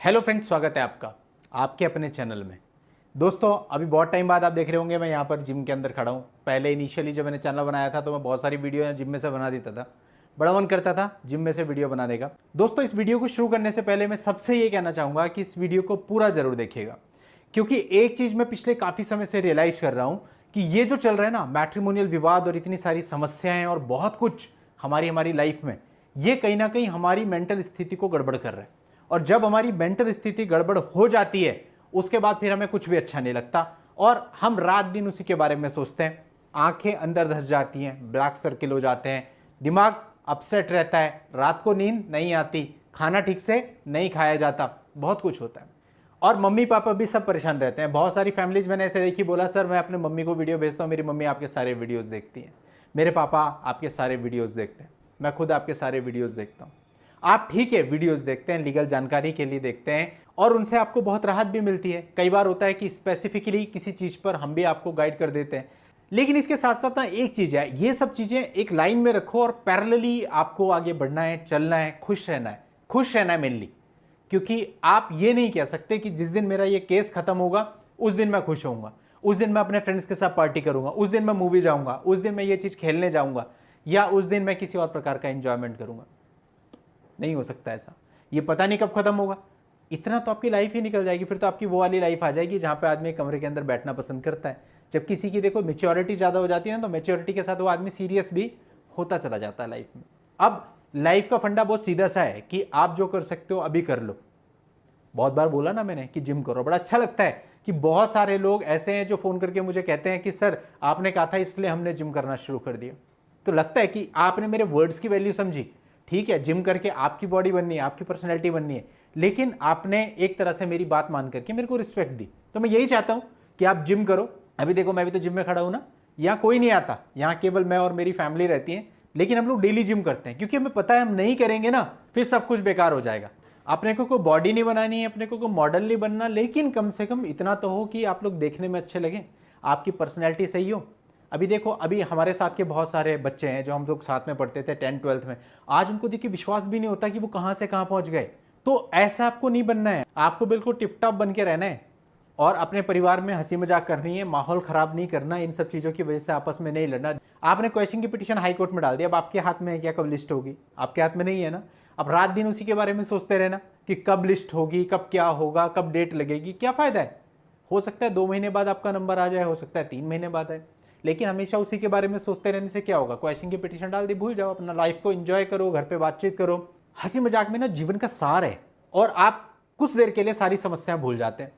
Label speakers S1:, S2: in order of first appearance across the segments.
S1: Hello friends, स्वागत है आपका आपके अपने चैनल में। दोस्तों, अभी बहुत टाइम बाद आप देख रहे होंगे मैं यहाँ पर जिम के अंदर खड़ा हूँ। पहले इनिशियली जब मैंने चैनल बनाया था तो मैं बहुत सारी वीडियो जिम में से बना देता था। बड़ा मन करता था जिम में से वीडियो बनाने का। दोस्तों, इस वीडियो को शुरू करने से पहले मैं सबसे ये कहना चाहूँगा कि इस वीडियो को पूरा जरूर देखिएगा, क्योंकि एक चीज़ मैं पिछले काफ़ी समय से रियलाइज़ कर रहा हूँ कि ये जो चल रहा है ना, मैट्रिमोनियल विवाद और इतनी सारी समस्याएं और बहुत कुछ हमारी लाइफ में, ये कहीं ना कहीं हमारी मेंटल स्थिति को गड़बड़ कर रहा है। और जब हमारी मेंटल स्थिति गड़बड़ हो जाती है उसके बाद फिर हमें कुछ भी अच्छा नहीं लगता और हम रात दिन उसी के बारे में सोचते हैं। आंखें अंदर धंस जाती हैं, ब्लैक सर्किल हो जाते हैं, दिमाग अपसेट रहता है, रात को नींद नहीं आती, खाना ठीक से नहीं खाया जाता, बहुत कुछ होता है। और मम्मी पापा भी सब परेशान रहते हैं। बहुत सारी फैमिलीज मैंने ऐसे देखी, बोला सर मैं अपने मम्मी को वीडियो भेजता हूँ, मेरी मम्मी आपके सारे वीडियोज़ देखती हैं, मेरे पापा आपके सारे वीडियोज़ देखते हैं, मैं खुद आपके सारे वीडियोज़ देखता हूँ। आप ठीक है वीडियोस देखते हैं, लीगल जानकारी के लिए देखते हैं और उनसे आपको बहुत राहत भी मिलती है। कई बार होता है कि स्पेसिफिकली किसी चीज़ पर हम भी आपको गाइड कर देते हैं। लेकिन इसके साथ साथ ना एक चीज़ है, ये सब चीज़ें एक लाइन में रखो और पैरेलली आपको आगे बढ़ना है, चलना है, खुश रहना है मेनली। क्योंकि आप ये नहीं कह सकते कि जिस दिन मेरा ये केस खत्म होगा उस दिन मैं खुश होऊंगा, उस दिन मैं अपने फ्रेंड्स के साथ पार्टी करूंगा, उस दिन मैं मूवी जाऊंगा, उस दिन मैं ये चीज़ खेलने जाऊंगा, या उस दिन मैं किसी और प्रकार का एंजॉयमेंट करूंगा। नहीं हो सकता ऐसा। ये पता नहीं कब खत्म होगा। इतना तो आपकी लाइफ ही निकल जाएगी, फिर तो आपकी वो वाली लाइफ आ जाएगी जहां पे आदमी कमरे के अंदर बैठना पसंद करता है। जब किसी की देखो मेच्योरिटी ज़्यादा हो जाती है ना, तो मेच्योरिटी के साथ वो आदमी सीरियस भी होता चला जाता है लाइफ में। अब लाइफ का फंडा बहुत सीधा सा है कि आप जो कर सकते हो अभी कर लो। बहुत बार बोला ना मैंने कि जिम करो। बड़ा अच्छा लगता है कि बहुत सारे लोग ऐसे हैं जो फ़ोन करके मुझे कहते हैं कि सर आपने कहा था इसलिए हमने जिम करना शुरू कर दिया। तो लगता है कि आपने मेरे वर्ड्स की वैल्यू समझी। ठीक है, जिम करके आपकी बॉडी बननी है, आपकी पर्सनैलिटी बननी है, लेकिन आपने एक तरह से मेरी बात मान करके मेरे को रिस्पेक्ट दी। तो मैं यही चाहता हूं कि आप जिम करो। अभी देखो मैं भी तो जिम में खड़ा हूं ना, यहाँ कोई नहीं आता, यहाँ केवल मैं और मेरी फैमिली रहती है, लेकिन हम लोग डेली जिम करते हैं क्योंकि हमें पता है हम नहीं करेंगे ना फिर सब कुछ बेकार हो जाएगा। अपने को कोई बॉडी नहीं बनानी है, अपने को कोई मॉडल नहीं बनना, लेकिन कम से कम इतना तो हो कि आप लोग देखने में अच्छे लगे, आपकी पर्सनैलिटी सही हो। अभी देखो, अभी हमारे साथ के बहुत सारे बच्चे हैं जो हम लोग साथ में पढ़ते थे 10th 12th में, आज उनको देख के विश्वास भी नहीं होता कि वो कहाँ से कहाँ पहुँच गए। तो ऐसा आपको नहीं बनना है, आपको बिल्कुल टिप टॉप बन के रहना है और अपने परिवार में हंसी मजाक करनी है, माहौल खराब नहीं करना, इन सब चीज़ों की वजह से आपस में नहीं लड़ना। आपने क्वेश्चन की पिटीशन हाई कोर्ट में डाल दी, अब आपके हाथ में है क्या कब लिस्ट होगी? आपके हाथ में नहीं है ना। अब रात दिन उसी के बारे में सोचते रहना कि कब लिस्ट होगी, कब क्या होगा, कब डेट लगेगी, क्या फ़ायदा है? हो सकता है 2 महीने बाद आपका नंबर आ जाए, हो सकता है 3 महीने बाद आए, लेकिन हमेशा उसी के बारे में सोचते रहने से क्या होगा? क्वेश्चन की पिटीशन डाल दी, भूल जाओ, अपना लाइफ को एंजॉय करो, घर पे बातचीत करो। हंसी मजाक में ना जीवन का सार है और आप कुछ देर के लिए सारी समस्याएं भूल जाते हैं।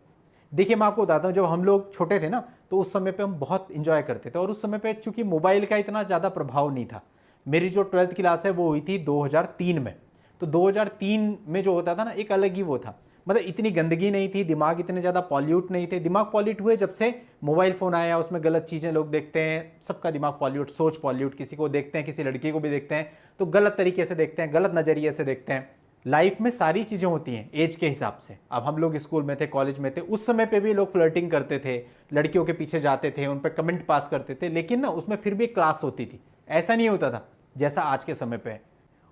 S1: देखिए मैं आपको बताता हूँ, जब हम लोग छोटे थे ना तो उस समय पे हम बहुत इंजॉय करते थे और उस समय पे चूंकि मोबाइल का इतना ज़्यादा प्रभाव नहीं था। मेरी जो 12th क्लास है वो हुई थी 2003 में, तो 2003 में जो होता था ना एक अलग ही वो था। मतलब इतनी गंदगी नहीं थी, दिमाग इतने ज़्यादा पॉल्यूट नहीं थे। दिमाग पॉल्यूट हुए जब से मोबाइल फ़ोन आया, उसमें गलत चीज़ें लोग देखते हैं, सबका दिमाग पॉल्यूट, सोच पॉल्यूट, किसी को देखते हैं, किसी लड़की को भी देखते हैं तो गलत तरीके से देखते हैं, गलत नज़रिए से देखते हैं। लाइफ में सारी चीज़ें होती हैं एज के हिसाब से। अब हम लोग स्कूल में थे, कॉलेज में थे, उस समय पे भी लोग फ्लर्टिंग करते थे, लड़कियों के पीछे जाते थे, उन पर कमेंट पास करते थे, लेकिन ना उसमें फिर भी क्लास होती थी। ऐसा नहीं होता था जैसा आज के समय पे है।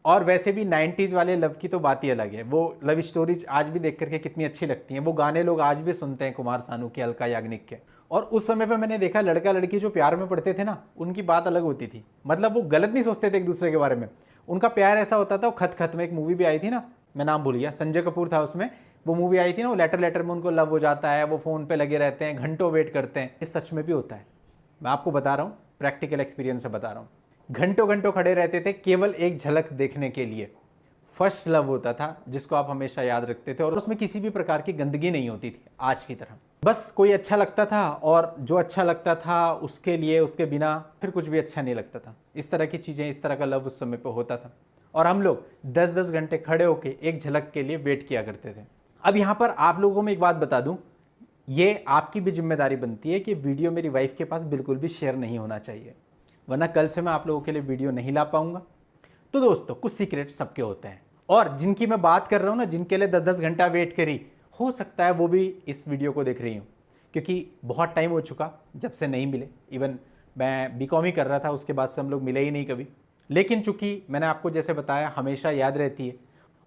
S1: और वैसे भी 90s वाले लव की तो बात ही अलग है। वो लव स्टोरीज आज भी देख करके कितनी अच्छी लगती हैं, वो गाने लोग आज भी सुनते हैं, कुमार सानू के, अलका याग्निक के। और उस समय पे मैंने देखा लड़का लड़की जो प्यार में पड़ते थे ना, उनकी बात अलग होती थी। मतलब वो गलत नहीं सोचते थे एक दूसरे के बारे में, उनका प्यार ऐसा होता था। वो खत खत में एक मूवी भी आई थी ना, मैं नाम भूल गया, संजय कपूर था उसमें, वो मूवी आई थी ना, वो लेटर में उनको लव हो जाता है, वो फ़ोन पे लगे रहते हैं, घंटों वेट करते हैं। ये सच में भी होता है, मैं आपको बता रहा हूँ, प्रैक्टिकल एक्सपीरियंस से बता रहा हूँ। घंटों घंटों खड़े रहते थे केवल एक झलक देखने के लिए। फर्स्ट लव होता था जिसको आप हमेशा याद रखते थे और उसमें किसी भी प्रकार की गंदगी नहीं होती थी आज की तरह। बस कोई अच्छा लगता था और जो अच्छा लगता था उसके लिए, उसके बिना फिर कुछ भी अच्छा नहीं लगता था। इस तरह की चीज़ें, इस तरह का लव उस समय पे होता था और हम लोग 10-10 घंटे खड़े होके एक झलक के लिए वेट किया करते थे। अब यहाँ पर आप लोगों में एक बात बता दूँ, ये आपकी भी जिम्मेदारी बनती है कि वीडियो मेरी वाइफ के पास बिल्कुल भी शेयर नहीं होना चाहिए, वरना कल से मैं आप लोगों के लिए वीडियो नहीं ला पाऊंगा। तो दोस्तों, कुछ सीक्रेट सबके होते हैं और जिनकी मैं बात कर रहा हूँ ना, जिनके लिए 10-10 घंटा वेट करी, हो सकता है वो भी इस वीडियो को देख रही हूँ, क्योंकि बहुत टाइम हो चुका जब से नहीं मिले। इवन मैं बीकॉम ही कर रहा था, उसके बाद से हम लोग मिले ही नहीं कभी। लेकिन चूंकि मैंने आपको जैसे बताया हमेशा याद रहती है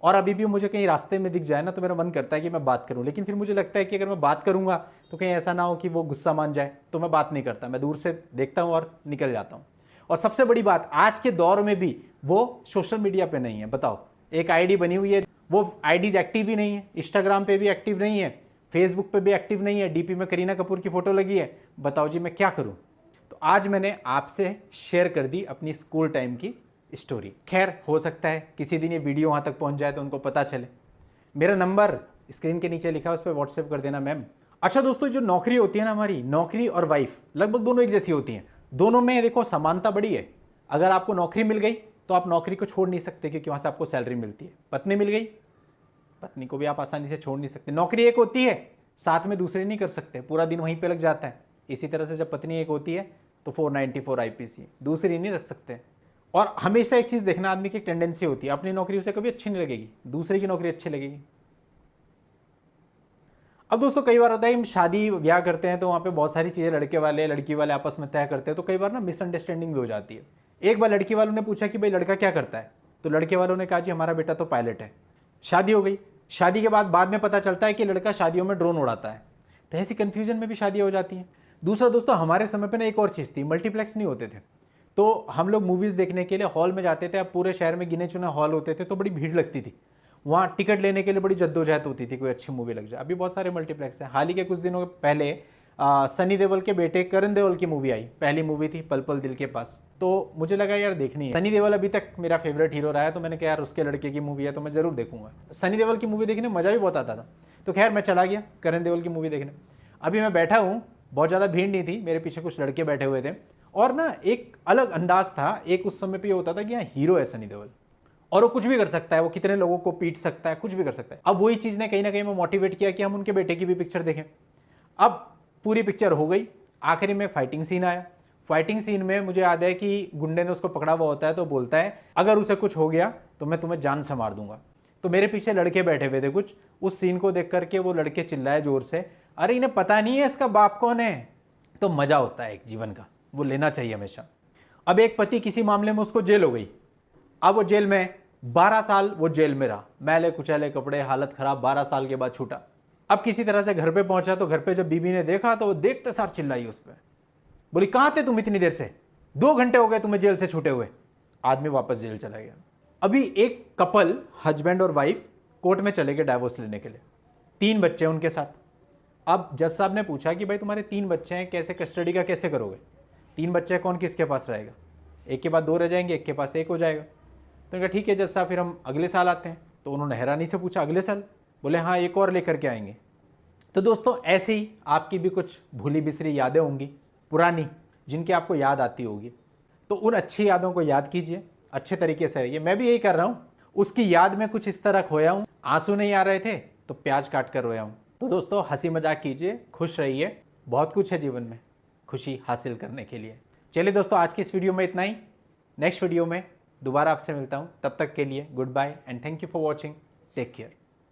S1: और अभी भी मुझे कहीं रास्ते में दिख जाए ना तो मेरा मन करता है कि मैं बात करूं, लेकिन फिर मुझे लगता है कि अगर मैं बात करूंगा तो कहीं ऐसा ना हो कि वो गुस्सा मान जाए, तो मैं बात नहीं करता, मैं दूर से देखता हूं और निकल जाता हूं। और सबसे बड़ी बात, आज के दौर में भी वो सोशल मीडिया पे नहीं है। बताओ, एक आईडी बनी हुई है, वो आईडीज एक्टिव ही नहीं है, इंस्टाग्राम पे भी एक्टिव नहीं है, फेसबुक पे भी एक्टिव नहीं है, डीपी में करीना कपूर की फोटो लगी है। बताओ जी मैं क्या करूं। तो आज मैंने आपसे शेयर कर दी अपनी स्कूल टाइम की स्टोरी। खैर, हो सकता है किसी दिन ये वीडियो वहां तक पहुंच जाए तो उनको पता चले। मेरा नंबर स्क्रीन के नीचे लिखा है, उस पर व्हाट्सएप कर देना मैम। अच्छा दोस्तों, जो नौकरी होती है ना हमारी, नौकरी और वाइफ लगभग दोनों एक जैसी होती हैं। दोनों में देखो समानता बड़ी है। अगर आपको नौकरी मिल गई तो आप नौकरी को छोड़ नहीं सकते क्योंकि वहां से आपको सैलरी मिलती है। पत्नी मिल गई, पत्नी को भी आप आसानी से छोड़ नहीं सकते। नौकरी एक होती है, साथ में दूसरी नहीं कर सकते, पूरा दिन वहीं पे लग जाता है। इसी तरह से जब पत्नी एक होती है तो 494 आईपीसी, दूसरी नहीं रख सकते। और हमेशा एक चीज देखना, आदमी की एक टेंडेंसी होती है, अपनी नौकरी उसे कभी अच्छी नहीं लगेगी, दूसरे की नौकरी अच्छी लगेगी। अब दोस्तों कई बार होता है हम शादी ब्याह करते हैं तो वहां पे बहुत सारी चीजें लड़के वाले लड़की वाले आपस में तय करते हैं, तो कई बार ना मिसअंडरस्टैंडिंग भी हो जाती है। एक बार लड़की वालों ने पूछा कि भाई लड़का क्या करता है, तो लड़के वालों ने कहा जी हमारा बेटा तो पायलट है। शादी हो गई, शादी के बाद में पता चलता है कि लड़का शादियों में ड्रोन उड़ाता है। तो ऐसी कंफ्यूजन में भी शादी हो जाती है। दूसरा दोस्तों, हमारे समय पे ना एक और चीज़ थी, मल्टीप्लेक्स नहीं होते थे, तो हम लोग मूवीज़ देखने के लिए हॉल में जाते थे। अब पूरे शहर में गिने चुने हॉल होते थे तो बड़ी भीड़ लगती थी, वहाँ टिकट लेने के लिए बड़ी जद्दोजहद होती थी, कोई अच्छी मूवी लग जाए। अभी बहुत सारे मल्टीप्लेक्स हैं। हाल ही के कुछ दिनों पहले सनी देओल के बेटे करण देओल की मूवी आई, पहली मूवी थी पल पल दिल के पास, तो मुझे लगा यार देखनी है। सनी देओल अभी तक मेरा फेवरेट हीरो रहा है, तो मैंने कहा यार उसके लड़के की मूवी है तो मैं जरूर देखूंगा। सनी देओल की मूवी देखने में मजा भी बहुत आता था, तो खैर मैं चला गया करण देओल की मूवी देखने। अभी मैं बैठा हूँ, बहुत ज़्यादा भीड़ नहीं थी, मेरे पीछे कुछ लड़के बैठे हुए थे और ना एक अलग अंदाज था। एक उस समय पे ये होता था कि यहाँ हीरो है सनी देओल और वो कुछ भी कर सकता है, वो कितने लोगों को पीट सकता है, कुछ भी कर सकता है। अब वही चीज़ ने कहीं ना कहीं मैं मोटिवेट किया कि हम उनके बेटे की भी पिक्चर देखें। अब पूरी पिक्चर हो गई, आखिरी में फाइटिंग सीन आया। फाइटिंग सीन में मुझे याद है कि गुंडे ने उसको पकड़ा हुआ होता है, तो बोलता है अगर उसे कुछ हो गया तो मैं तुम्हें जान से मार दूंगा। तो मेरे पीछे लड़के बैठे हुए थे कुछ, उस सीन को देख करके वो लड़के चिल्लाए जोर से, अरे इन्हें पता नहीं है इसका बाप कौन है। तो मजा होता है एक जीवन का, वो लेना चाहिए हमेशा। अब एक पति किसी मामले में उसको जेल हो गई, अब वो जेल में 12 साल वो जेल में रहा, मैले कुचैले कपड़े, हालत खराब, 12 साल के बाद छूटा। अब किसी तरह से घर पे पहुंचा, तो घर पे जब बीबी ने देखा तो वो देखते सार चिल्लाई उस पर, बोली कहां थे तुम इतनी देर से, 2 घंटे हो गए तुम्हें जेल से छूटे हुए। आदमी वापस जेल चला गया। अभी एक कपल, हस्बैंड और वाइफ, कोर्ट में चले गए डाइवोर्स लेने के लिए, 3 बच्चे उनके साथ। अब जज साहब ने पूछा कि भाई तुम्हारे 3 बच्चे हैं, कैसे कस्टडी का कैसे करोगे, 3 बच्चे कौन किसके पास रहेगा, एक के बाद 2 रह जाएंगे, एक के पास 1 हो जाएगा। तो उन्होंने कहा ठीक है जज साहब, फिर हम अगले साल आते हैं। तो उन्होंने हैरानी से पूछा अगले साल, बोले हाँ एक और लेकर के आएंगे। तो दोस्तों ऐसे ही आपकी भी कुछ भूली बिसरी यादें होंगी पुरानी, जिनकी आपको याद आती होगी, तो उन अच्छी यादों को याद कीजिए, अच्छे तरीके से रहिए। मैं भी यही कर रहा हूँ, उसकी याद में कुछ इस तरह खोया हूँ, आंसू नहीं आ रहे थे तो प्याज काट कर रोया हूँ। तो दोस्तों हंसी मजाक कीजिए, खुश रहिए, बहुत कुछ है जीवन में खुशी हासिल करने के लिए। चलिए दोस्तों, आज की इस वीडियो में इतना ही। नेक्स्ट वीडियो में दोबारा आपसे मिलता हूँ, तब तक के लिए good bye and thank you for watching, take care.